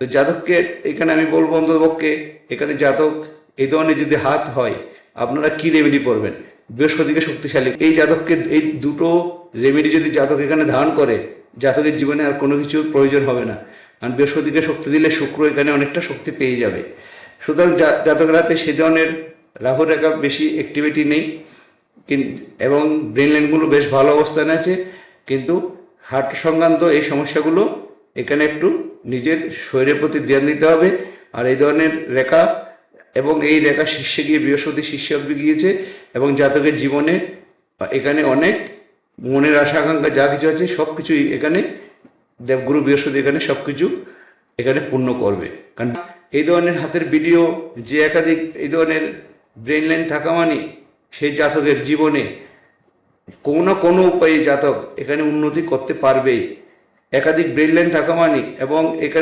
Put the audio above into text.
তো জাতককে এখানে আমি বলবো অন্ততপক্ষে এখানে জাতক এই ধরনের যদি হাত হয় আপনারা কি রেমেডি করবেন? বৃহস্পতিকে শক্তিশালী, এই জাতককে এই দুটো রেমেডি যদি জাতক এখানে ধারণ করে জাতকের জীবনে আর কোনো কিছুর প্রয়োজন হবে না। কারণ বৃহস্পতিকে শক্তি দিলে শুক্র এখানে অনেকটা শক্তি পেয়ে যাবে। সুতরাং জাতকের হাতে সে ধরনের রাহু রেখা বেশি অ্যাক্টিভিটি নেই এবং ব্রেন লাইনগুলো বেশ ভালো অবস্থানে আছে, কিন্তু হার্ট সংক্রান্ত এই সমস্যাগুলো এখানে একটু নিজের শরীরের প্রতি ধ্যান দিতে হবে। আর এই ধরনের রেখা এবং এই রেখা শীর্ষে গিয়ে বৃহস্পতি শীর্ষে অব্দি গিয়েছে এবং জাতকের জীবনে এখানে অনেক মনের আশা আকাঙ্ক্ষা যা কিছু আছে সব কিছুই এখানে দেবগুরু বৃহস্পতি এখানে সব কিছু এখানে পূর্ণ করবে। কারণ এই ধরনের হাতের ভিডিও যে একাধিক এই ধরনের ব্রেন লাইন থাকা মানে সেই জাতকের জীবনে কোনো না কোনো উপায়ে জাতক এখানে উন্নতি করতে পারবেই। একাধিক ব্রেন লাইন থাকা মানে এবং এখানে